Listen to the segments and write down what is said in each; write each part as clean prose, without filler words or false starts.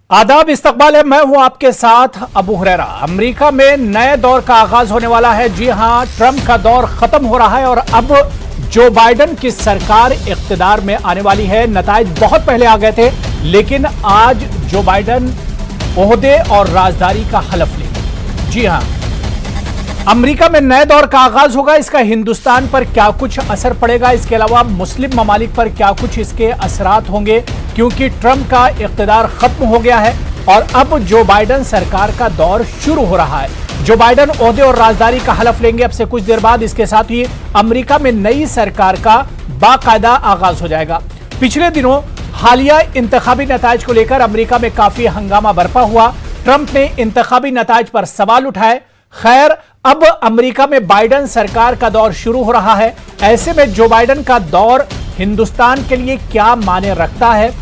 आदाब, इस्तकबाल है। मैं हूं आपके साथ अबू हुरैरा। अमेरिका में नए दौर का आगाज होने वाला है। जी हां, ट्रंप का दौर खत्म हो रहा है और अब जो बाइडेन की सरकार इख्तिदार में आने वाली है। नताइज बहुत पहले आ गए थे, लेकिन आज जो बाइडेन ओहदे और राजदारी का हलफ लेंगे। जी हां, अमेरिका में नए दौर का आगाज होगा। इसका हिंदुस्तान पर क्या कुछ असर पड़ेगा, इसके अलावा मुस्लिम ममालिक पर क्या कुछ इसके असरात होंगे, क्योंकि ट्रंप का इख्तिदार खत्म हो गया है और अब जो बाइडेन सरकार का दौर शुरू हो रहा है। जो बाइडेन ओहदे और राजदारी का हलफ लेंगे अब से कुछ देर बाद। इसके साथ ही अमेरिका में नई सरकार का बाकायदा आगाज हो जाएगा। पिछले दिनों हालिया इंतखाबी नताइज को लेकर अमेरिका में काफी हंगामा बरपा हुआ। ट्रंप ने इंतखाबी नताइज पर सवाल उठाए। खैर, अब अमेरिका में बाइडेन सरकार का दौर शुरू हो रहा है। ऐसे में जो बाइडेन का दौर हिंदुस्तान के लिए क्या माने रखता है,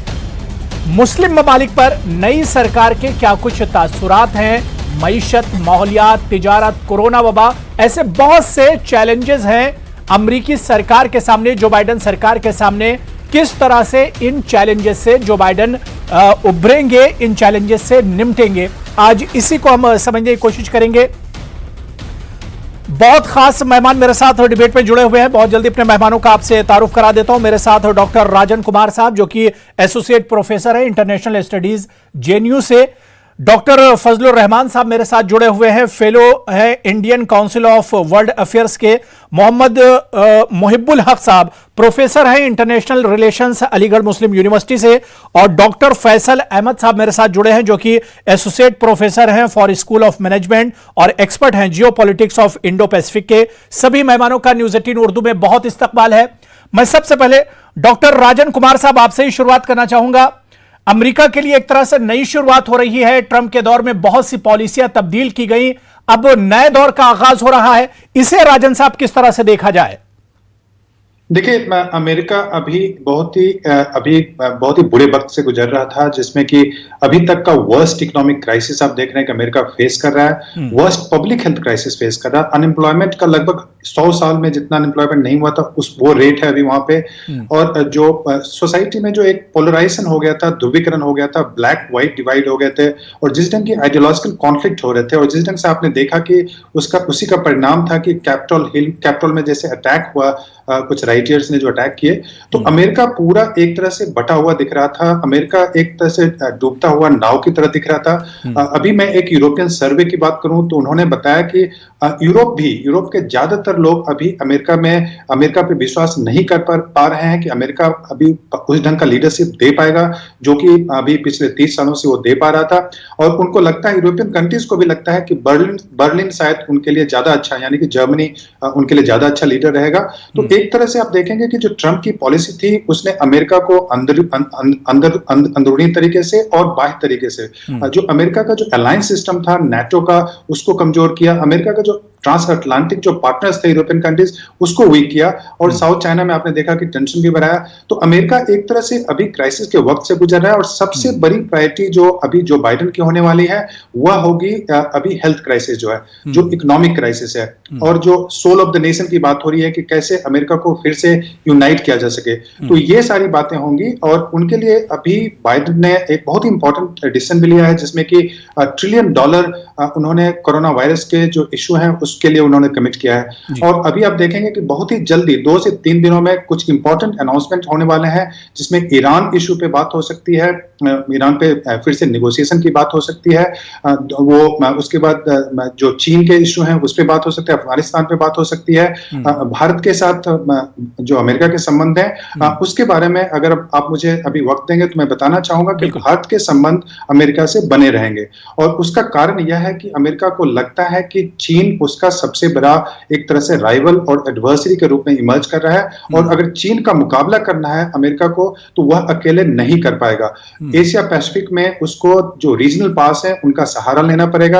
मुस्लिम ममालिक पर नई सरकार के क्या कुछ तासुरात हैं, मईशत, माहौलियात, तिजारत, कोरोना वबा, ऐसे बहुत से चैलेंजेस हैं अमेरिकी सरकार के सामने, जो बाइडेन सरकार के सामने। किस तरह से इन चैलेंजेस से जो बाइडेन उभरेंगे, इन चैलेंजेस से निपटेंगे, आज इसी को हम समझने की कोशिश करेंगे। बहुत खास मेहमान मेरे साथ डिबेट में जुड़े हुए हैं। बहुत जल्दी अपने मेहमानों का आपसे तारुफ करा देता हूं। मेरे साथ डॉक्टर राजन कुमार साहब, जो कि एसोसिएट प्रोफेसर है इंटरनेशनल स्टडीज जेएनयू से। डॉक्टर फजलुर रहमान साहब मेरे साथ जुड़े हुए हैं, फेलो है Indian council of world affairs के। मोहम्मद मुहिब्बुल हक साहब प्रोफेसर हैं इंटरनेशनल रिलेशंस अलीगढ़ मुस्लिम यूनिवर्सिटी से। और डॉक्टर फैसल अहमद साहब मेरे साथ जुड़े हैं, जो कि एसोसिएट प्रोफेसर हैं फॉर स्कूल ऑफ मैनेजमेंट और एक्सपर्ट हैं जियो पॉलिटिक्स ऑफ इंडो पैसिफिक के। सभी मेहमानों का न्यूज 18 उर्दू में बहुत इस्तकबाल है। मैं सबसे पहले डॉक्टर राजन कुमार साहब आपसे ही शुरुआत करना चाहूंगा। अमेरिका के लिए एक तरह से नई शुरुआत हो रही है। ट्रंप के दौर में बहुत सी पॉलिसियां तब्दील की गई, अब नए दौर का आगाज हो रहा है। इसे राजन साहब किस तरह से देखा जाए? देखिए, अमेरिका अभी बहुत ही बुरे वक्त से गुजर रहा था, जिसमें कि अभी तक का वर्स्ट इकोनॉमिक क्राइसिस आप देख रहे हैं कि अमेरिका फेस कर रहा है। Worst public health crisis face कर रहा है। अनएम्प्लॉयमेंट का लगभग 100 साल में जितना अनएम्प्लॉयमेंट नहीं हुआ था वो रेट है अभी वहां पे। और जो सोसाइटी में जो एक पोलराइजेशन हो गया था, ध्रुवीकरण हो गया था, ब्लैक व्हाइट डिवाइड हो गए थे, और जिस ढंग की आइडियोलॉजिकल कॉन्फ्लिक्ट हो रहे थे, और जिस ढंग से आपने देखा कि उसी का परिणाम था कि कैपिटल में जैसे अटैक हुआ, कुछ राइटियर्स ने जो अटैक किए, तो अमेरिका पूरा एक तरह से बटा हुआ दिख रहा था। अमेरिका एक तरह से डूबता हुआ नाव की तरह दिख रहा था। अभी मैं एक यूरोपियन सर्वे की बात करूं तो उन्होंने बताया कि यूरोप के ज्यादातर लोग अभी अमेरिका पे विश्वास नहीं कर पा रहे हैं कि अमेरिका अभी उस ढंग का लीडरशिप दे पाएगा जो कि अभी पिछले 30 सालों से वो दे पा रहा था। और उनको लगता है, यूरोपियन कंट्रीज को भी लगता है कि बर्लिन शायद उनके लिए ज्यादा अच्छा, यानी कि जर्मनी उनके लिए ज्यादा अच्छा लीडर रहेगा। तो एक तरह से आप देखेंगे कि जो ट्रंप की पॉलिसी थी उसने अमेरिका को अंदरूनी तरीके से और बाह्य तरीके से, जो अमेरिका का जो अलायंस सिस्टम था नाटो का, उसको कमजोर किया। अमेरिका का जो ट्रांस अटलांटिक जो पार्टनर्स थे यूरोपियन कंट्रीज, उसको वीक किया। और साउथ चाइना में आपने देखा कि टेंशन भी बढ़ाया। तो अमेरिका एक तरह से अभी क्राइसिस के वक्त से गुजर रहा है। और सबसे बड़ी प्रायोरिटी जो अभी जो बाइडेन की होने वाली है वह होगी अभी हेल्थ क्राइसिस जो है, जो इकोनॉमिक क्राइसिस है, और जो सोल ऑफ द नेशन की बात हो रही है कि कैसे अमेरिका को फिर से यूनाइट किया जा सके। तो ये सारी बातें होंगी। और उनके लिए अभी बाइडेन ने एक बहुत ही इंपॉर्टेंट डिसीजन भी लिया है, जिसमें कि $1 ट्रिलियन उन्होंने कोरोना वायरस के जो इश्यू है उसके लिए उन्होंने कमिट किया है। और अभी आप देखेंगे कि बहुत ही जल्दी 2 से 3 दिनों में कुछ इंपॉर्टेंट अनाउंसमेंट होने वाले हैं, जिसमें ईरान इशू पे बात हो सकती है, ईरान पे फिर से नेगोशिएशन की बात हो सकती है, उसके बाद जो चीन के इशू हैं उस पे बात हो सकती है, अफगानिस्तान पे बात हो सकती है, भारत के साथ जो अमेरिका के संबंध है उसके बारे में अगर आप मुझे अभी वक्त देंगे तो मैं बताना चाहूंगा कि भारत के संबंध अमेरिका से बने रहेंगे। और उसका कारण यह है कि अमेरिका को लगता है कि चीन उसका सबसे बड़ा एक तरह से राइवल और एडवर्सरी के रूप में इमर्ज कर रहा है, और अगर चीन का मुकाबला करना है अमेरिका को तो वह अकेले नहीं कर पाएगा। एशिया पैसिफिक में उसको जो रीजनल पास है उनका सहारा लेना पड़ेगा।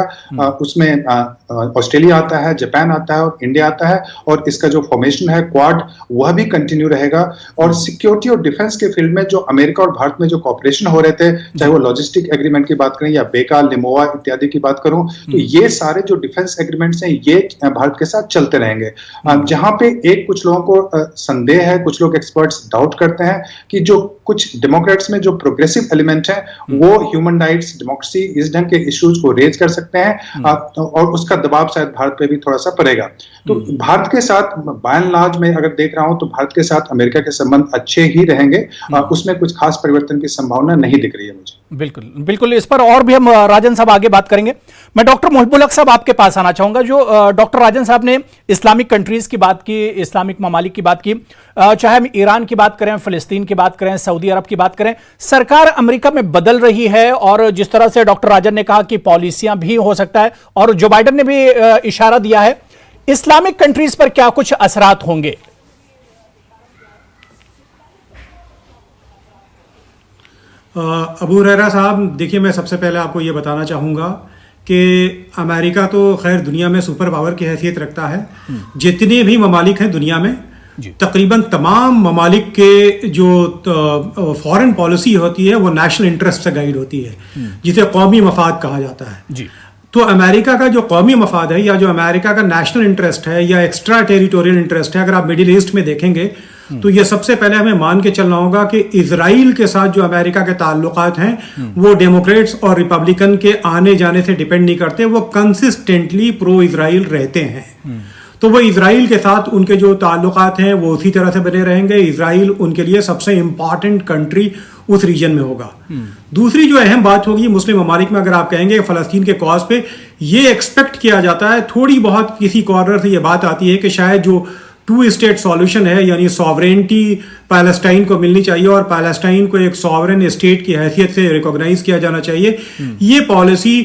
उसमें ऑस्ट्रेलिया आता है, जापान आता है और इंडिया आता है, और इसका जो फॉर्मेशन है क्वाड वह भी कंटिन्यू रहेगा। और सिक्योरिटी और डिफेंस के फील्ड में जो अमेरिका और भारत में जो कॉपरेशन हो रहे थे, चाहे वो लॉजिस्टिक एग्रीमेंट की बात करें या बेका, लिमोआ इत्यादि की बात करूं, तो ये सारे जो डिफेंस एग्रीमेंट्स हैं ये भारत के साथ चलते रहेंगे। जहां पे कुछ लोगों को संदेह है, कुछ लोग एक्सपर्ट्स डाउट करते हैं कि जो कुछ डेमोक्रेट्स में जो प्रोग्रेसिव एलिमेंट है वो ह्यूमन राइट्स, डेमोक्रेसी, इस ढंग के इश्यूज को रेज कर सकते हैं और उसका दबाव शायद भारत पे भी थोड़ा सा पड़ेगा। तो भारत के साथ बाय एंड लार्ज में अगर देख रहा हूं तो भारत के साथ अमेरिका के संबंध अच्छे ही रहेंगे, उसमें कुछ खास परिवर्तन की संभावना नहीं दिख रही है मुझे। बिल्कुल बिल्कुल, इस पर और भी हम राजन साहब आगे बात करेंगे। मैं डॉक्टर मुहिबुल हक साहब आपके पास आना चाहूंगा। जो डॉक्टर राजन साहब ने इस्लामिक कंट्रीज की बात की, इस्लामिक ममालिक की बात की, चाहे हम ईरान की बात करें, फिलिस्तीन की बात करें, सऊदी अरब की बात करें, सरकार अमेरिका में बदल रही है और जिस तरह से डॉक्टर राजन ने कहा कि पॉलिसियां भी हो सकता है और जो बाइडेन ने भी इशारा दिया है, इस्लामिक कंट्रीज पर क्या कुछ असरात होंगे? अबू हुरैरा साहब, देखिए मैं सबसे पहले आपको ये बताना चाहूँगा कि अमेरिका तो खैर दुनिया में सुपर पावर की हैसियत रखता है। जितने भी ममालिक हैं दुनिया में, तकरीबन तमाम ममालिक के जो फॉरेन पॉलिसी होती है वो नेशनल इंटरेस्ट से गाइड होती है, जिसे कौमी मफाद कहा जाता है जी। तो अमेरिका का जो कौमी मफाद है या जो अमेरिका का नेशनल इंटरेस्ट है या एक्स्ट्रा टेरिटोरियल इंटरेस्ट है, अगर आप मिडिल ईस्ट में देखेंगे तो ये सबसे पहले हमें मान के चलना होगा कि इजराइल के साथ जो अमेरिका के ताल्लुकात हैं वो डेमोक्रेट्स और रिपब्लिकन के आने जाने से डिपेंड नहीं करते, वो कंसिस्टेंटली प्रो इजराइल रहते हैं। तो वो इजराइल के साथ उनके जो ताल्लुकात हैं वो उसी तरह से बने रहेंगे। इजराइल उनके लिए सबसे इंपॉर्टेंट कंट्री उस रीजन में होगा। दूसरी जो अहम बात होगी मुस्लिम ममालिक में, अगर आप कहेंगे फलस्तीन के कॉज पे ये एक्सपेक्ट किया जाता है, थोड़ी बहुत किसी कॉर्नर से ये बात आती है कि शायद जो 2 स्टेट सॉल्यूशन है यानी सॉवरेनिटी पैलेस्टाइन को मिलनी चाहिए और पैलेस्टाइन को एक सॉवरेन स्टेट की हैसियत से रिकॉग्नाइज किया जाना चाहिए। ये पॉलिसी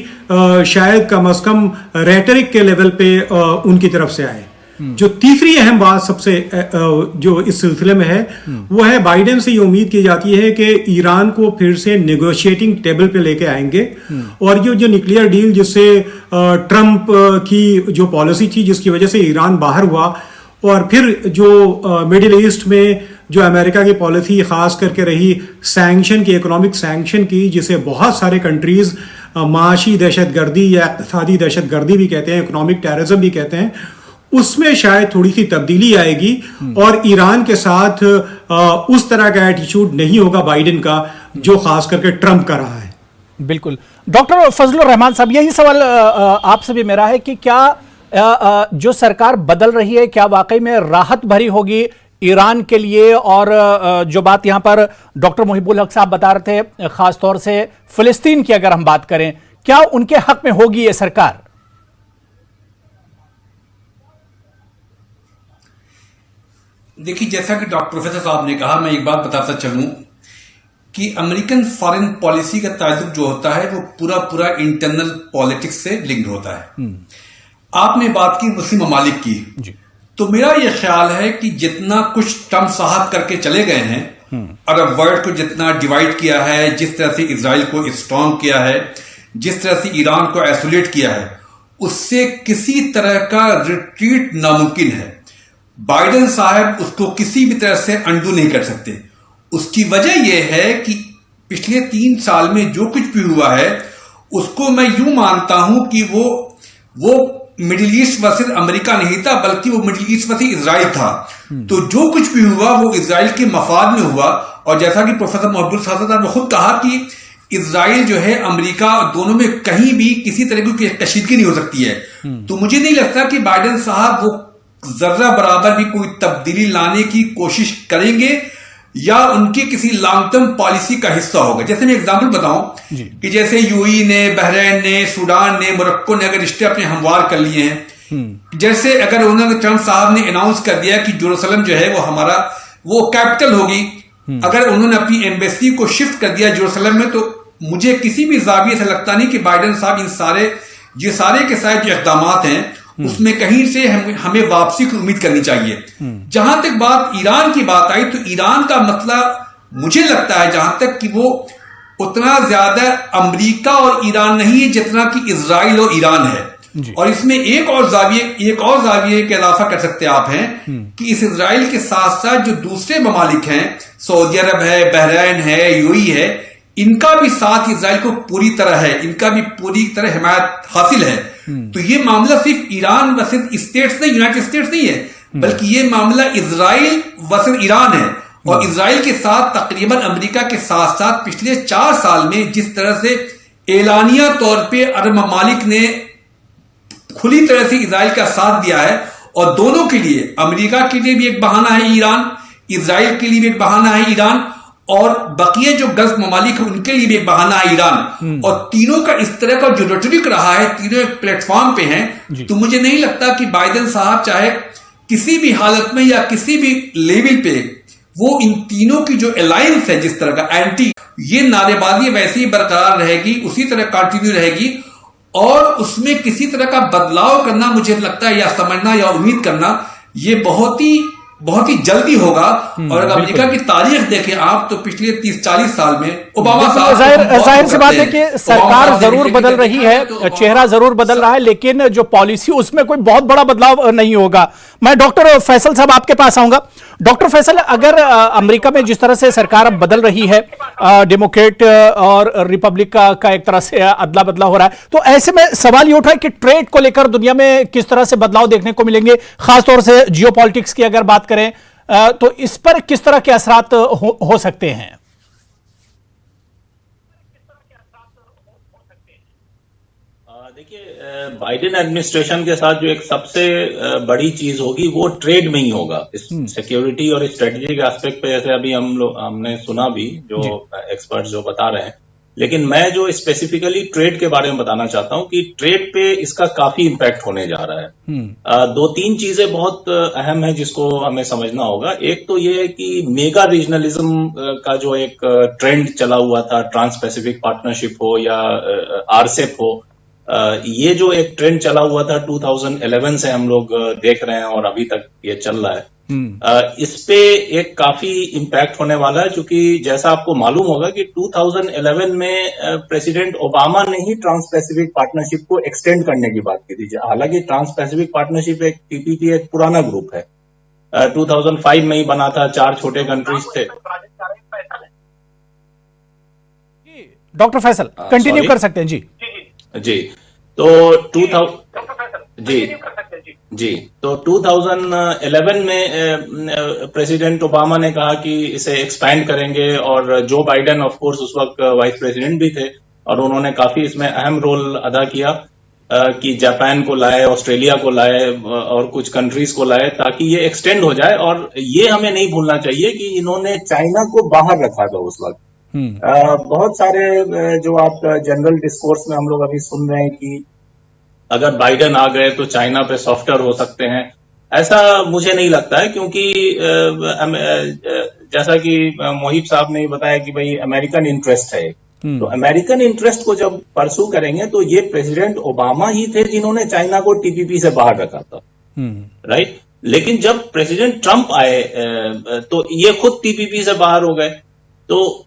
शायद कम अज कम रेटरिक के लेवल पे उनकी तरफ से आए। जो तीसरी अहम बात सबसे जो इस सिलसिले में है वो है बाइडेन से ये उम्मीद की जाती है कि ईरान को फिर से नेगोशिएटिंग टेबल पे लेके आएंगे और ये जो न्यूक्लियर डील जिससे ट्रंप की जो पॉलिसी थी जिसकी वजह से ईरान बाहर हुआ और फिर जो मिडिल ईस्ट में जो अमेरिका की पॉलिसी खास करके रही सैंक्शन की, इकोनॉमिक सैंक्शन की, जिसे बहुत सारे कंट्रीज माशी दहशतगर्दी या इक़्तिसादी दहशतगर्दी भी कहते हैं, इकोनॉमिक टेररिज्म भी कहते हैं, उसमें शायद थोड़ी सी तब्दीली आएगी और ईरान के साथ उस तरह का एटीट्यूड नहीं होगा बाइडेन का जो खास करके ट्रंप का रहा है। बिल्कुल। डॉक्टर फजलुर रहमान साहब, यही सवाल आपसे भी मेरा है कि क्या जो सरकार बदल रही है क्या वाकई में राहत भरी होगी ईरान के लिए? और जो बात यहां पर डॉक्टर मुहिबुल हक साहब बता रहे थे, खासतौर से फिलिस्तीन की अगर हम बात करें, क्या उनके हक में होगी ये सरकार? देखिए, जैसा कि डॉक्टर प्रोफेसर साहब ने कहा, मैं एक बात बताता चलूं कि अमेरिकन फॉरेन पॉलिसी का ताल्लुक जो होता है वो पूरा इंटरनल पॉलिटिक्स से लिंक्ड होता है। आपने बात की मुस्लिम ममालिक की जी। तो मेरा यह ख्याल है कि जितना कुछ ट्रंप साहब करके चले गए हैं, अरब वर्ल्ड को जितना डिवाइड किया है, जिस तरह से इजराइल को स्ट्रांग किया है, जिस तरह से ईरान को आइसोलेट किया है, उससे किसी तरह का रिट्रीट नामुमकिन है। बाइडेन साहब उसको किसी भी तरह से अंडू नहीं कर सकते। उसकी वजह यह है कि पिछले 3 साल में जो कुछ भी हुआ है उसको मैं यूं मानता हूं कि वो मिडिल ईस्ट वर्सेस अमेरिका नहीं था, बल्कि वो मिडिल ईस्ट वर्सेस इजराइल था। तो जो कुछ भी हुआ वो इजराइल के मफाद में हुआ। और जैसा कि प्रोफेसर मुहिबुल साहब ने खुद कहा कि इजराइल जो है अमेरिका दोनों में कहीं भी किसी तरह की कशीदगी नहीं हो सकती है। तो मुझे नहीं लगता कि बाइडेन साहब वो जर्रा बराबर भी कोई तब्दीली लाने की कोशिश करेंगे या उनकी किसी लॉन्ग टर्म पॉलिसी का हिस्सा होगा। जैसे मैं एग्जांपल बताऊं कि जैसे यूएई ने, बहरीन ने, सूडान ने, मोरक्को ने अगर रिश्ते अपने हमवार कर लिए हैं, जैसे अगर उन्होंने ट्रंप साहब ने अनाउंस कर दिया कि जेरूसलम जो है वो हमारा वो कैपिटल होगी, अगर उन्होंने अपनी एम्बेसी को शिफ्ट कर दिया जेरूसलम में, तो मुझे किसी भी जाविये से लगता नहीं कि बाइडेन साहब ये सारे के सारे जो इक़दामात हैं उसमें कहीं से हमें वापसी की उम्मीद करनी चाहिए। जहां तक बात ईरान की बात आई, तो ईरान का मतलब मुझे लगता है जहां तक कि वो उतना ज्यादा अमेरिका और ईरान नहीं है जितना कि इजराइल और ईरान है। और इसमें एक और जाविये का इजाफा कर सकते आप हैं कि इस इजराइल के साथ साथ जो दूसरे ममालिक हैं, सऊदी अरब है, बहरीन है, यूएई है, इनका भी साथ इजराइल को पूरी तरह है, इनका भी पूरी तरह हिमायत हासिल है। तो ये मामला सिर्फ ईरान वर्सेस स्टेट्स नहीं, यूनाइटेड स्टेट्स नहीं है, बल्कि ये मामला इजराइल वर्सेस ईरान है। और इजराइल के साथ तकरीबन अमेरिका के साथ साथ पिछले 4 साल में जिस तरह से एलानिया तौर पे अरब ममालिक ने खुली तरह से इजराइल का साथ दिया है, और दोनों के लिए, अमेरिका के लिए भी एक बहाना है ईरान, इजराइल के लिए भी एक बहाना है ईरान, और बकिए जो गल्फ ममालिक है उनके लिए भी एक बहाना है ईरान। और तीनों का इस तरह का जो रेटोरिक रहा है, तीनों एक प्लेटफॉर्म पे हैं, तो मुझे नहीं लगता कि बाइडेन साहब चाहे किसी भी हालत में या किसी भी लेवल पे वो इन तीनों की जो अलायंस है, जिस तरह का एंटी, ये नारेबाजी वैसे ही बरकरार रहेगी, उसी तरह कंटिन्यू रहेगी, और उसमें किसी तरह का बदलाव करना मुझे लगता है, या समझना या उम्मीद करना, ये बहुत ही जल्दी होगा। और अगर अमेरिका की तारीख देखें आप, तो पिछले 30-40 साल में ओबामा साहब, जाहिर सी बात है कि सरकार जरूर बदल रही है, चेहरा जरूर बदल रहा है, लेकिन जो पॉलिसी उसमें कोई बहुत बड़ा बदलाव नहीं होगा। मैं डॉक्टर फैसल साहब आपके पास आऊंगा। डॉक्टर फैसल, अगर अमेरिका में जिस तरह से सरकार अब बदल रही है, डेमोक्रेट और रिपब्लिक का एक तरह से अदला बदला हो रहा है, तो ऐसे में सवाल ये उठा है कि ट्रेड को लेकर दुनिया में किस तरह से बदलाव देखने को मिलेंगे, खासतौर से जियोपॉलिटिक्स की अगर बात करें, तो इस पर किस तरह के असरात हो सकते हैं? देखिए, बाइडेन एडमिनिस्ट्रेशन के साथ जो एक सबसे बड़ी चीज होगी वो ट्रेड में ही होगा। इस सिक्योरिटी और स्ट्रेटेजिक एस्पेक्ट पे जैसे अभी हमने सुना भी, जो एक्सपर्ट जो बता रहे हैं, लेकिन मैं जो स्पेसिफिकली ट्रेड के बारे में बताना चाहता हूं कि ट्रेड पे इसका काफी इम्पैक्ट होने जा रहा है। 2-3 चीजें बहुत अहम है जिसको हमें समझना होगा। एक तो ये है कि मेगा रीजनलिज्म का जो एक ट्रेंड चला हुआ था, ट्रांस पैसिफिक पार्टनरशिप हो या आरसेप हो, ये जो एक ट्रेंड चला हुआ था 2011 से हम लोग देख रहे हैं और अभी तक ये चल रहा है, इस पे एक काफी इम्पैक्ट होने वाला है, क्योंकि जैसा आपको मालूम होगा कि 2011 में प्रेसिडेंट ओबामा ने ही ट्रांस पैसिफिक पार्टनरशिप को एक्सटेंड करने की बात की थी। हालांकि ट्रांस पैसिफिक पार्टनरशिप एक टीपीपी एक पुराना ग्रुप है, 2005 में ही बना था, 4 छोटे कंट्रीज थे। डॉक्टर फैसल कंटिन्यू कर सकते हैं जी। जी, तो 2011 में प्रेसिडेंट ओबामा ने कहा कि इसे एक्सपैंड करेंगे, और जो बाइडेन ऑफ कोर्स उस वक्त वाइस प्रेसिडेंट भी थे, और उन्होंने काफी इसमें अहम रोल अदा किया कि जापान को लाए, ऑस्ट्रेलिया को लाए और कुछ कंट्रीज को लाए ताकि ये एक्सटेंड हो जाए। और ये हमें नहीं भूलना चाहिए कि इन्होंने चाइना को बाहर रखा था उस वक्त। बहुत सारे जो आप जनरल डिस्कोर्स में हम लोग अभी सुन रहे हैं कि अगर बाइडेन आ गए तो चाइना पे सॉफ्टर हो सकते हैं, ऐसा मुझे नहीं लगता है, क्योंकि जैसा कि मोहिब साहब ने बताया कि भाई अमेरिकन इंटरेस्ट है, तो अमेरिकन इंटरेस्ट को जब परसू करेंगे तो ये प्रेसिडेंट ओबामा ही थे जिन्होंने चाइना को टीपीपी से बाहर रखा था, राइट। लेकिन जब प्रेसिडेंट ट्रंप आए तो ये खुद टीपीपी से बाहर हो गए, तो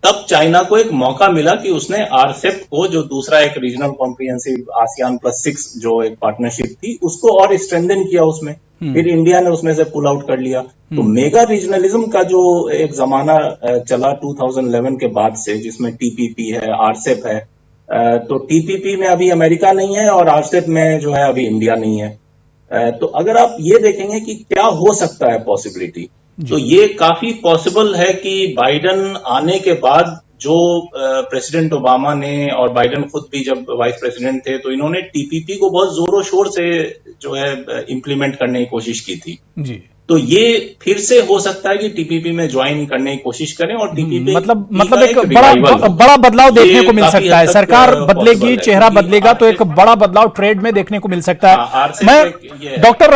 तब चाइना को एक मौका मिला कि उसने आरसेप को, जो दूसरा एक रीजनल कॉम्प्रिहेंसिव आसियान +6 जो एक पार्टनरशिप थी, उसको और स्ट्रेंथन किया उसमें। फिर इंडिया ने उसमें से पुल आउट कर लिया। तो मेगा रीजनलिज्म का जो एक जमाना चला 2011 के बाद से, जिसमें टीपीपी है, आरसेप है, तो टीपीपी में अभी अमेरिका नहीं है और आरसेप में जो है अभी इंडिया नहीं है। तो अगर आप ये देखेंगे कि क्या हो सकता है पॉसिबिलिटी, तो ये काफी पॉसिबल है कि बाइडेन आने के बाद, जो प्रेसिडेंट ओबामा ने और बाइडेन खुद भी जब वाइस प्रेसिडेंट थे, तो इन्होंने टीपीपी को बहुत जोरों शोर से जो है इम्प्लीमेंट करने की कोशिश की थी जी। तो ये फिर से हो सकता है कि टीपीपी में ज्वाइन करने की कोशिश करें, और टीपीपी मतलब एक बड़ा बदलाव देखने को मिल सकता है। सरकार बदलेगी, चेहरा बदलेगा, तो एक बड़ा बदलाव ट्रेड में देखने को मिल सकता है। मैं डॉक्टर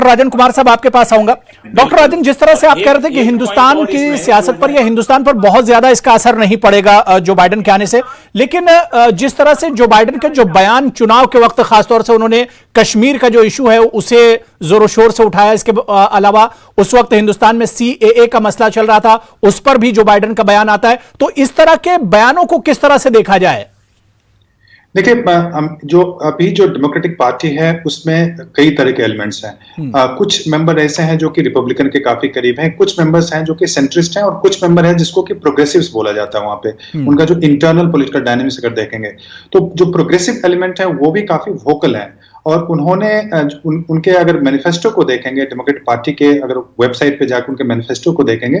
राजन कुमार साहब आपके पास आऊंगा। डॉक्टर राजन, जिस तरह से आप कह रहे थे कि हिंदुस्तान की सियासत पर या हिंदुस्तान पर बहुत ज्यादा इसका असर नहीं पड़ेगा जो बाइडेन के आने से, लेकिन जिस तरह से जो बाइडेन के जो बयान चुनाव के वक्त खासतौर से उन्होंने कश्मीर का जो इशू है उसे जोरों शोर से उठाया, इसके अलावा उस वक्त हिंदुस्तान में सीएए का मसला चल रहा था, उस पर भी जो बाइडेन का बयान आता है, तो इस तरह के बयानों को किस तरह से देखा जाए? देखिए, जो अभी जो डेमोक्रेटिक पार्टी है उसमें कई तरह के एलिमेंट्स हैं। कुछ मेंबर ऐसे हैं जो कि रिपब्लिकन के काफी करीब हैं, कुछ मेंबर्स हैं जो कि सेंट्रिस्ट हैं, और कुछ मेंबर हैं जिसको कि प्रोग्रेसिव्स बोला जाता है। वहां पे उनका जो इंटरनल पॉलिटिकल डायनेमिक्स अगर देखेंगे तो जो प्रोग्रेसिव एलिमेंट है वो भी काफी वोकल है। और उन्होंने उनके अगर मैनिफेस्टो को देखेंगे, डेमोक्रेटिक पार्टी के अगर वेबसाइट पे जाकर उनके मैनिफेस्टो को देखेंगे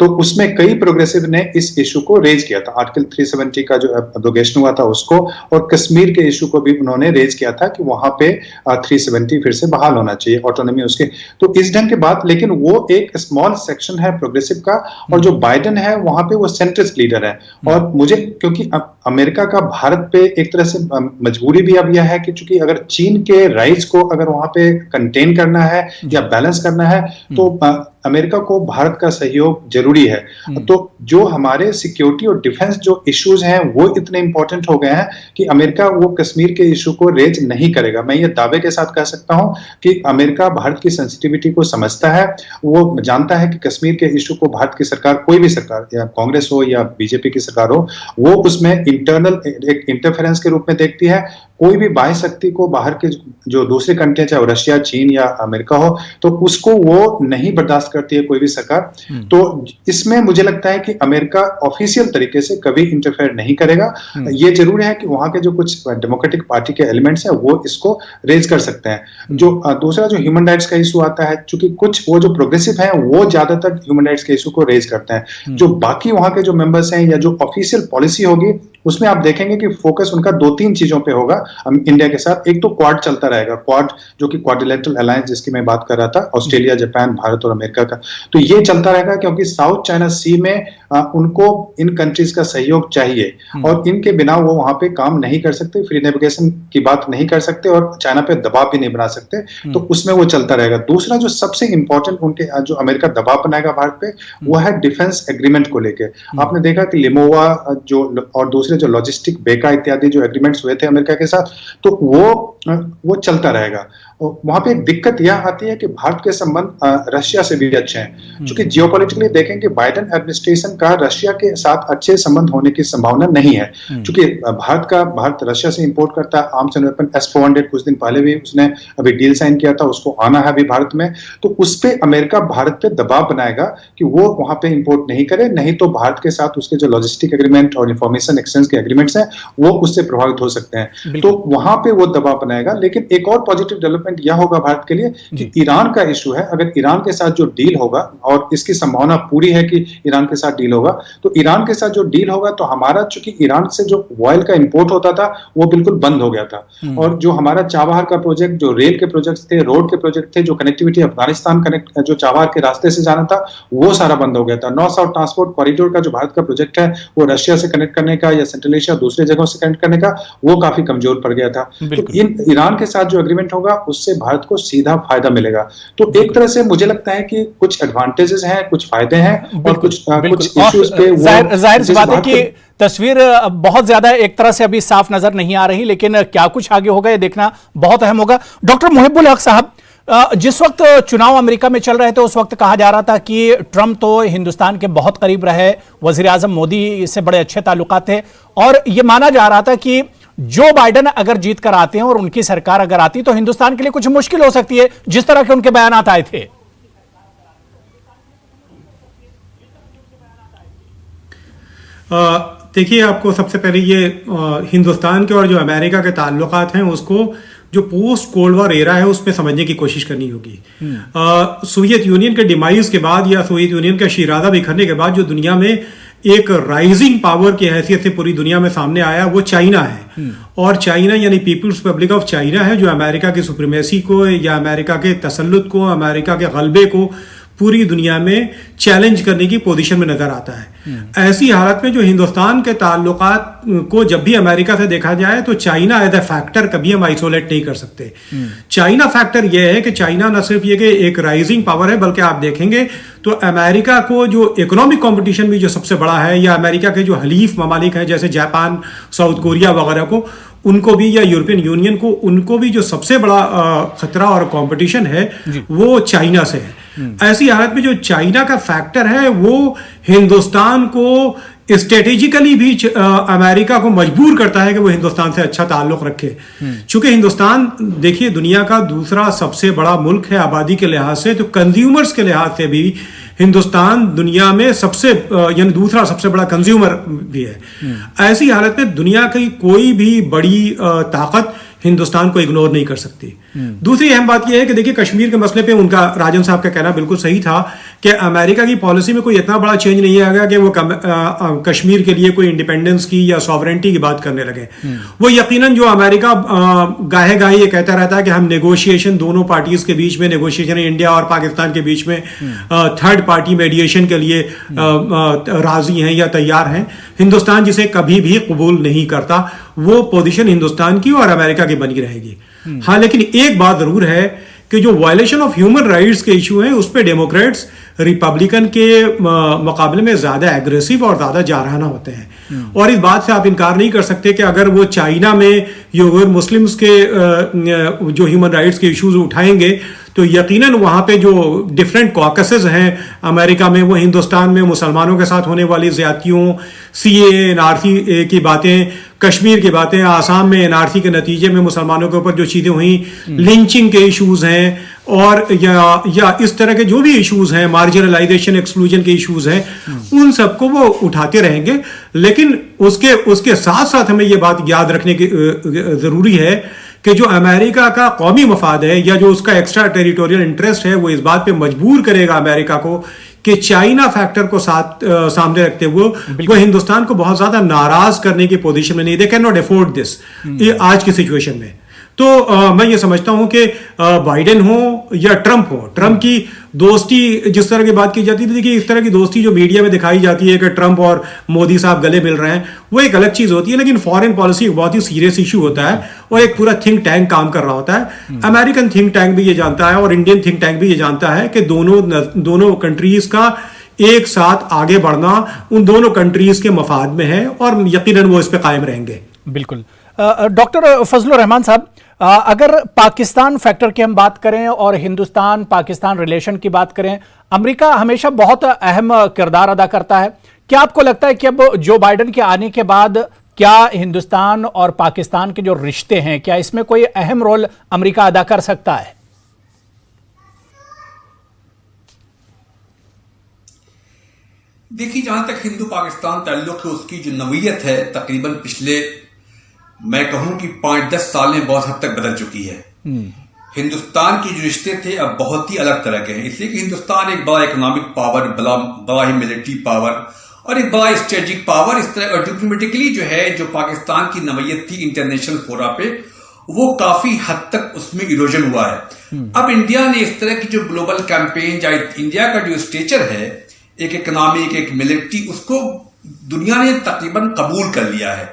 तो उसमें कई प्रोग्रेसिव ने इस इशू को रेज किया था। आर्टिकल 370 का जो एब्रोगेशन हुआ था उसको, और कश्मीर के इशू को भी उन्होंने रेज किया था कि वहां पे 370 फिर से बहाल होना चाहिए, ऑटोनॉमी उसके। तो इस ढंग के बात, लेकिन वो एक स्मॉल सेक्शन है प्रोग्रेसिव का, और जो बाइडेन है वहां पे वो सेंट्रिस्ट लीडर है। और मुझे, क्योंकि अमेरिका का भारत पे एक तरह से मजबूरी भी अब यह है कि चूंकि अगर चीन के राइज को अगर वहां पे कंटेन करना है या बैलेंस करना है तो अमेरिका को भारत का सहयोग जरूरी है। तो जो हमारे सिक्योरिटी और डिफेंस जो इश्यूज हैं वो इतने इंपॉर्टेंट हो गए हैं कि अमेरिका वो कश्मीर के इशू को रेज नहीं करेगा। मैं ये दावे के साथ कह सकता हूं कि अमेरिका भारत की सेंसिटिविटी को समझता है, वो जानता है कि कश्मीर के इशू को भारत की सरकार, कोई भी सरकार, या कांग्रेस हो या बीजेपी की सरकार हो, वो उसमें इंटरनल एक इंटरफेरेंस के रूप में देखती है। कोई भी बाह्य शक्ति को, बाहर के जो दूसरी कंट्रियां, चाहे रशिया, चीन या अमेरिका हो, तो उसको वो नहीं बर्दाश्त करती है कोई भी सरकार। तो इसमें मुझे लगता है कि अमेरिका ऑफिशियल तरीके से कभी इंटरफेयर नहीं करेगा। ये जरूर है कि वहां के जो कुछ डेमोक्रेटिक पार्टी के एलिमेंट्स हैं वो इसको रेज कर सकते हैं। जो दूसरा जो ह्यूमन राइट्स का इशू आता है, चूंकि कुछ वो जो प्रोग्रेसिव हैं वो ज्यादातर ह्यूमन राइट्स के इशू को रेज करते हैं। जो बाकी वहां के जो मेंबर्स हैं या जो ऑफिशियल पॉलिसी होगी उसमें आप देखेंगे कि फोकस उनका 2-3 चीजों पे होगा इंडिया के साथ। एक तो क्वाड चलता रहेगा, क्वाड जो कि क्वाड्रिलेटरल अलायंस जिसकी मैं बात कर रहा था, ऑस्ट्रेलिया, जापान, भारत और अमेरिका का, तो ये चलता रहेगा क्योंकि साउथ चाइना सी में उनको इन कंट्रीज का सहयोग चाहिए और इनके बिना वो वहां पे काम नहीं कर सकते, फ्री नेविगेशन की बात नहीं कर सकते और चाइना पे दबाव भी नहीं बना सकते। तो उसमें वो चलता रहेगा। दूसरा जो सबसे इंपॉर्टेंट उनके जो अमेरिका दबाव बनाएगा भारत पे वो है डिफेंस एग्रीमेंट को लेके। आपने देखा कि लिमोवा जो और दूसरे जो लॉजिस्टिक, बेका इत्यादि जो एग्रीमेंट्स हुए थे अमेरिका के साथ, तो वो चलता रहेगा। वहां पे एक दिक्कत यह आती है कि भारत के संबंध रशिया से भी अच्छे हैं, क्योंकि जियोपॉलिटिकली देखेंगे बाइडेन एडमिनिस्ट्रेशन का रशिया के साथ अच्छे संबंध होने की संभावना नहीं है, क्योंकि भारत रशिया से इंपोर्ट करता है आर्म्स एंड वेपन। S-400 कुछ दिन पहले भी उसने अभी डील साइन किया था, उसको आना है अभी भारत में। तो उस पे अमेरिका भारत पे दबाव बनाएगा कि वो वहां पे इंपोर्ट नहीं करे, नहीं तो भारत के साथ उसके जो लॉजिस्टिक एग्रीमेंट और इंफॉर्मेशन एक्सचेंज के एग्रीमेंट्स हैं वो उससे प्रभावित हो सकते हैं। तो वहां पे वो दबाव बनाएगा। लेकिन एक और पॉजिटिव डेवलपमेंट यह होगा भारत के लिए कि ईरान का इशू है, अगर ईरान के साथ जो डील होगा, और इसकी संभावना पूरी है कि ईरान के साथ डील होगा, तो ईरान के साथ जो डील होगा तो हमारा, चूंकि ईरान से जो ऑयल का इंपोर्ट होता था वो बिल्कुल बंद हो गया था, और जो हमारा चाबहार का प्रोजेक्ट, जो रेल के प्रोजेक्ट थे, रोड के प्रोजेक्ट थे, जो कनेक्टिविटी अफगानिस्तान कनेक्ट जो चाबहार के रास्ते से जाना था वो सारा बंद हो गया था। नॉर्थ साउथ ट्रांसपोर्ट कॉरिडोर का जो भारत का प्रोजेक्ट है वो रशिया से कनेक्ट करने का या सेंट्रल एशिया दूसरे जगहों से कनेक्ट करने का, वो काफी कमजोर पड़ गया था। तो ईरान के साथ जो एग्रीमेंट होगा उससे भारत को सीधा फायदा मिलेगा। तो एक तरह से मुझे लगता है कि कुछ एडवांटेजेस हैं, कुछ फायदे हैं और कुछ इश्यूज पे जाहिर सी बात है कि तस्वीर बहुत ज्यादा एक तरह से अभी साफ नजर नहीं आ रही, लेकिन क्या कुछ आगे होगा ये देखना बहुत अहम होगा। डॉक्टर मुहिबुल हक साहब, जिस वक्त चुनाव अमेरिका में चल रहे थे उस वक्त कहा जा रहा था कि ट्रंप तो हिंदुस्तान के बहुत करीब रहे, वजीर आजम मोदी से बड़े अच्छे ताल्लुकात थे, और यह माना जा रहा था कि जो बाइडेन अगर जीत कर आते हैं और उनकी सरकार अगर आती तो हिंदुस्तान के लिए कुछ मुश्किल हो सकती है, जिस तरह के उनके बयानात आए थे। देखिए, आपको सबसे पहले ये हिंदुस्तान के और जो अमेरिका के ताल्लुकात हैं उसको जो पोस्ट कोल्ड वॉर एरा है उसमें समझने की कोशिश करनी होगी। सोवियत यूनियन के डिमाइज के बाद या सोवियत यूनियन का शिरादा बिखरने के बाद जो दुनिया में एक राइजिंग पावर की हैसियत से पूरी दुनिया में सामने आया वो चाइना है। और चाइना यानी पीपुल्स रिपब्लिक ऑफ चाइना है, जो अमेरिका की सुप्रीमेसी को या अमेरिका के तसल्लुत को, अमेरिका के गलबे को पूरी दुनिया में चैलेंज करने की पोजीशन में नजर आता है। ऐसी हालत में जो हिंदुस्तान के ताल्लुकात को जब भी अमेरिका से देखा जाए तो चाइना एज ए फैक्टर कभी हम आइसोलेट नहीं कर सकते। चाइना फैक्टर यह है कि चाइना न सिर्फ ये कि एक राइजिंग पावर है, बल्कि आप देखेंगे तो अमेरिका को जो इकोनॉमिक कंपटीशन भी जो सबसे बड़ा है, या अमेरिका के जो हलीफ ममालिक हैं जैसे जापान, साउथ कोरिया वगैरह को, उनको भी, या यूरोपियन यूनियन को, उनको भी जो सबसे बड़ा खतरा और कंपटीशन है वो चाइना से है। ऐसी हालत में जो चाइना का फैक्टर है वो हिंदुस्तान को स्ट्रेटेजिकली भी अमेरिका को मजबूर करता है कि वो हिंदुस्तान से अच्छा ताल्लुक रखे। चूंकि हिंदुस्तान देखिए दुनिया का दूसरा सबसे बड़ा मुल्क है आबादी के लिहाज से, तो कंज्यूमर्स के लिहाज से भी हिंदुस्तान दुनिया में सबसे यानी दूसरा सबसे बड़ा कंज्यूमर भी है। ऐसी हालत में दुनिया की कोई भी बड़ी ताकत हिंदुस्तान को इग्नोर नहीं कर सकती। दूसरी अहम बात यह है कि देखिए कश्मीर के मसले पे उनका राजन साहब का कहना बिल्कुल सही था कि अमेरिका की पॉलिसी में कोई इतना बड़ा चेंज नहीं आएगा कि वो कश्मीर के लिए कोई इंडिपेंडेंस की या सॉवरेंटी की बात करने लगे। वो यकीनन जो अमेरिका गाहे गाहे ये कहता रहता है कि हम नेगोशिएशन दोनों पार्टीज के बीच में नेगोशिएशन इंडिया और पाकिस्तान के बीच में थर्ड पार्टी मेडिएशन के लिए राजी हैं या तैयार हैं, हिंदुस्तान जिसे कभी भी कबूल नहीं करता। वो पोजीशन हिंदुस्तान की और अमेरिका की बनी रहेगी। हाँ, लेकिन एक बात जरूर है कि जो वायलेशन ऑफ ह्यूमन राइट्स के इशू हैं उस पे डेमोक्रेट्स रिपब्लिकन के मुकाबले में ज्यादा एग्रेसिव और ज्यादा जारहाना होते हैं। और इस बात से आप इनकार नहीं कर सकते कि अगर वो चाइना में उइगर मुस्लिम्स के जो ह्यूमन राइट्स के इश्यूज उठाएंगे तो यकीनन वहां पे जो डिफरेंट कॉकसेस हैं अमेरिका में, वो हिंदुस्तान में मुसलमानों के साथ होने वाली ज्यादतियों, सीए एनआरसी की बातें, कश्मीर की बातें, आसाम में एनआरसी के नतीजे में मुसलमानों के ऊपर जो चीजें हुई, लिंचिंग के इश्यूज हैं और या इस तरह के जो भी इश्यूज हैं, मार्जिनलाइजेशन एक्सक्लूजन के इश्यूज हैं, उन सबको वो उठाते रहेंगे। लेकिन उसके साथ साथ हमें ये बात याद रखने की जरूरी है कि जो अमेरिका का कौमी मफाद है या जो उसका एक्स्ट्रा टेरिटोरियल इंटरेस्ट है, वो इस बात पे मजबूर करेगा अमेरिका को कि चाइना फैक्टर को सामने रखते हुए वो हिंदुस्तान को बहुत ज्यादा नाराज करने की पोजीशन में नहीं। They can not afford this आज की सिचुएशन में। तो मैं ये समझता हूं कि बाइडेन हो या ट्रंप हो, ट्रंप की दोस्ती जिस तरह की बात की जाती थी, देखिए इस तरह की दोस्ती जो मीडिया में दिखाई जाती है कि ट्रंप और मोदी साहब गले मिल रहे हैं, वो एक अलग चीज होती है। लेकिन फॉरेन पॉलिसी एक बहुत ही सीरियस इशू होता है और एक पूरा थिंक टैंक काम कर रहा होता है। अमेरिकन थिंक टैंक भी ये जानता है और इंडियन थिंक टैंक भी ये जानता है कि दोनों कंट्रीज का एक साथ आगे बढ़ना उन दोनों कंट्रीज के मफाद में है और यकीनन वो इस पे कायम रहेंगे। बिल्कुल। डॉक्टर फजलुर रहमान साहब, अगर पाकिस्तान फैक्टर की हम बात करें और हिंदुस्तान पाकिस्तान रिलेशन की बात करें, अमेरिका हमेशा बहुत अहम किरदार अदा करता है। क्या आपको लगता है कि अब जो बाइडेन के आने के बाद क्या हिंदुस्तान और पाकिस्तान के जो रिश्ते हैं, क्या इसमें कोई अहम रोल अमेरिका अदा कर सकता है? देखिए, जहां तक हिंदू पाकिस्तान ताल्लुक है, उसकी जो नवीयत है तकरीबन पिछले मैं कहूं कि 5-10 साल में बहुत हद तक बदल चुकी है। हिंदुस्तान के जो रिश्ते थे अब बहुत ही अलग तरह के हैं, इसलिए कि हिंदुस्तान एक बड़ा इकोनॉमिक पावर, बड़ा ही मिलिट्री पावर और एक बड़ा स्ट्रेटेजिक पावर, इस तरह और डिप्लोमेटिकली जो है, जो पाकिस्तान की नवीयत थी इंटरनेशनल फोरा पे, वो काफी हद तक उसमें इरोजन हुआ है। अब इंडिया ने इस तरह की जो ग्लोबल कैंपेन या इंडिया का जो स्टेचर है, एक इकोनॉमिक, एक मिलिट्री, उसको दुनिया ने तकरीबन कबूल कर लिया है।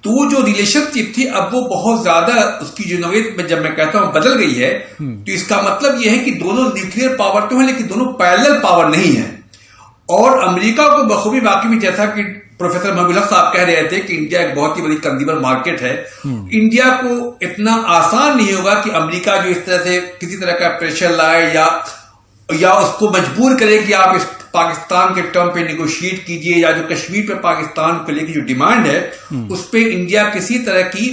तो जो रिलेशनशिप थी अब वो बहुत ज्यादा उसकी जो नवीयत में जब मैं कहता हूं बदल गई है, तो इसका मतलब यह है कि दोनों न्यूक्लियर पावर तो है लेकिन दोनों पैरेलल पावर नहीं है। और अमेरिका को बखूबी वाकई में, जैसा कि प्रोफेसर महबूब साहब कह रहे थे कि इंडिया एक बहुत ही बड़ी कंज्यूमर मार्केट है, इंडिया को इतना आसान नहीं होगा कि अमेरिका जो इस तरह से किसी तरह का प्रेशर लाए या उसको मजबूर करे कि आप इस पाकिस्तान के टर्म पे निगोशिएट कीजिए, या जो कश्मीर पे पाकिस्तान को लेकर जो डिमांड है उस पे इंडिया किसी तरह की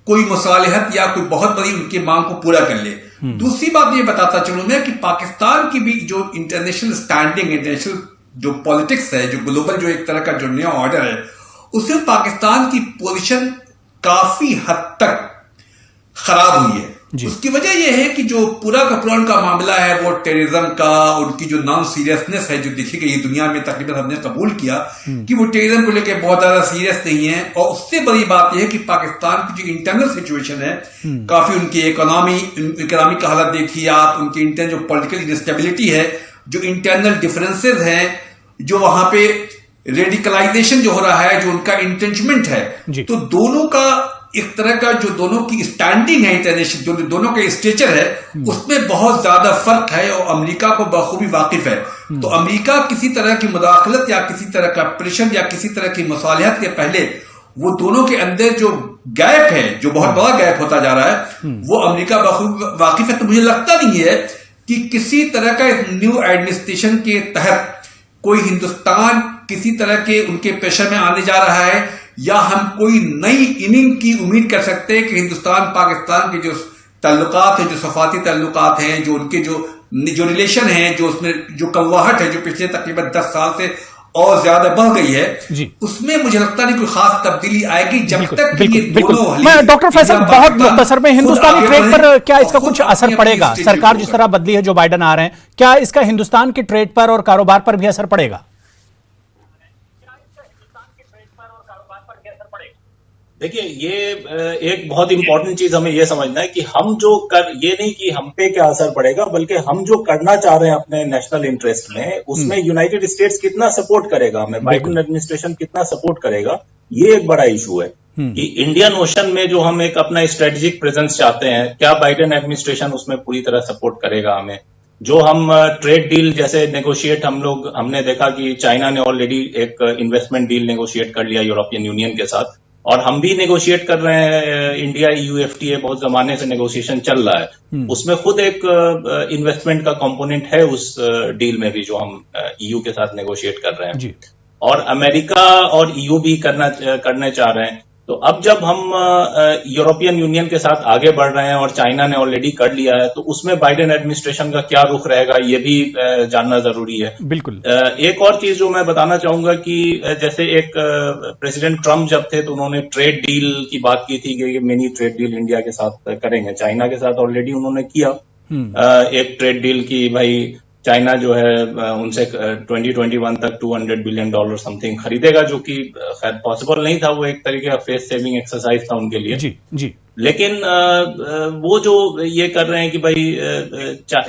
कोई मुसालिहत या कोई बहुत बड़ी उनकी मांग को पूरा कर ले। दूसरी बात ये बताता चलूं मैं कि पाकिस्तान की भी जो इंटरनेशनल स्टैंडिंग, इंटरनेशनल जो पॉलिटिक्स है, जो ग्लोबल जो एक तरह का जो नया ऑर्डर है, उसमें पाकिस्तान की पोजीशन काफी हद तक खराब हुई है। उसकी वजह यह है कि जो पूरा का पूरा उनका मामला है वो टेररिज्म का, उनकी जो नॉन सीरियसनेस है जो देखी गई दुनिया में, तकरीबन हमने कबूल किया कि वो टेररिज्म को लेकर बहुत ज्यादा सीरियस नहीं है। और उससे बड़ी बात यह है कि पाकिस्तान की जो इंटरनल सिचुएशन है, काफी उनकी इकोनॉमिक का हालत देखिए आप, उनकी इंटरनल जो पॉलिटिकल इंस्टेबिलिटी है, जो इंटरनल डिफरेंसेस हैं, जो वहां पे रेडिकलाइजेशन जो हो रहा है, जो उनका इंट्रेंचमेंट है, तो दोनों का एक तरह का जो दोनों की स्टैंडिंग है इंटरनेशनल, जो दोनों का स्टेचर है, उसमें बहुत ज्यादा फर्क है और अमेरिका को बखूबी वाकिफ है। तो अमेरिका किसी तरह की मुदाखलत या किसी तरह का प्रेशर या किसी तरह की मुसालिहत के पहले वो दोनों के अंदर जो गैप है, जो बहुत बड़ा गैप होता जा रहा है, वो अमेरिका बखूबी वाकिफ है। तो मुझे लगता नहीं है कि किसी तरह का न्यू एडमिनिस्ट्रेशन के तहत कोई हिंदुस्तान किसी तरह के उनके प्रेशर में आने जा रहा है, या हम कोई नई इनिंग की उम्मीद कर सकते हैं कि हिंदुस्तान पाकिस्तान के जो ताल्लुकात हैं, जो सफाती ताल्लुकात हैं, जो उनके जो रिलेशन हैं, जो उसमें जो कवाहट है जो पिछले तकरीबन 10 साल से और ज्यादा बढ़ गई है, उसमें मुझे लगता नहीं कोई खास तब्दीली आएगी जब तक ये दोनों। मैं डॉक्टर फैसल बहुत मुख्तसर में हिंदुस्तानी ट्रेड पर क्या इसका कुछ असर पड़ेगा? सरकार जिस तरह बदली है, जो बाइडन आ रहे हैं, क्या इसका हिंदुस्तान के ट्रेड पर और कारोबार पर भी असर पड़ेगा? देखिए, ये एक बहुत इंपॉर्टेंट चीज हमें ये समझना है कि हम जो ये नहीं कि हम पे क्या असर पड़ेगा, बल्कि हम जो करना चाह रहे हैं अपने नेशनल इंटरेस्ट में, उसमें यूनाइटेड स्टेट्स कितना सपोर्ट करेगा हमें, बाइडेन एडमिनिस्ट्रेशन कितना सपोर्ट करेगा, ये एक बड़ा इशू है कि इंडियन ओशन में जो हम एक अपना स्ट्रेटेजिक प्रेजेंस चाहते हैं, क्या बाइडेन एडमिनिस्ट्रेशन उसमें पूरी तरह सपोर्ट करेगा हमें। जो हम ट्रेड डील जैसे नेगोशिएट हमने देखा कि चाइना ने ऑलरेडी एक इन्वेस्टमेंट डील नेगोशिएट कर लिया यूरोपियन यूनियन के साथ, और हम भी नेगोशिएट कर रहे हैं। इंडिया EU FTA बहुत जमाने से नेगोशिएशन चल रहा है, उसमें खुद एक इन्वेस्टमेंट का कंपोनेंट है उस डील में भी, जो हम EU के साथ नेगोशिएट कर रहे हैं, और अमेरिका और EU भी करने चाह रहे हैं। तो अब जब हम यूरोपियन यूनियन के साथ आगे बढ़ रहे हैं और चाइना ने ऑलरेडी कर लिया है, तो उसमें बाइडेन एडमिनिस्ट्रेशन का क्या रुख रहेगा, ये भी जानना जरूरी है। बिल्कुल। एक और चीज जो मैं बताना चाहूंगा कि जैसे एक प्रेसिडेंट ट्रम्प जब थे तो उन्होंने ट्रेड डील की बात की थी कि मिनी ट्रेड डील इंडिया के साथ करेंगे। चाइना के साथ ऑलरेडी उन्होंने किया एक ट्रेड डील की, भाई चाइना जो है उनसे 2021 तक $200 बिलियन समथिंग खरीदेगा, जो कि खैर पॉसिबल नहीं था, वो एक तरीके का फेस सेविंग एक्सरसाइज था उनके लिए। जी। लेकिन वो जो ये कर रहे हैं कि भाई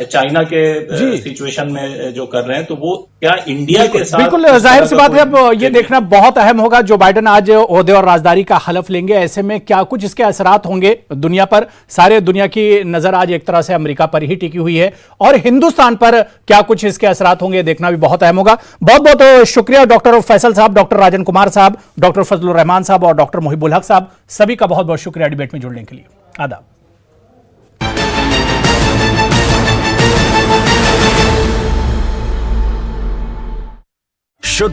चाइना के सिचुएशन में जो कर रहे हैं, तो वो क्या इंडिया के साथ, बिल्कुल जाहिर सी बात है। अब ये देखना बहुत अहम होगा, जो बाइडेन आज ओहदे और राजदारी का हलफ लेंगे, ऐसे में क्या कुछ इसके असरात होंगे दुनिया पर। सारे दुनिया की नजर आज एक तरह से अमेरिका पर ही टिकी हुई है, और हिंदुस्तान पर क्या कुछ इसके असरात होंगे देखना भी बहुत अहम होगा। बहुत बहुत शुक्रिया डॉक्टर फैसल साहब, डॉक्टर राजन कुमार साहब, डॉक्टर फजलुर रहमान साहब और डॉक्टर मुहिबुल हक साहब, सभी का बहुत बहुत शुक्रिया डिबेट में जुड़ने के लिए। आदाब।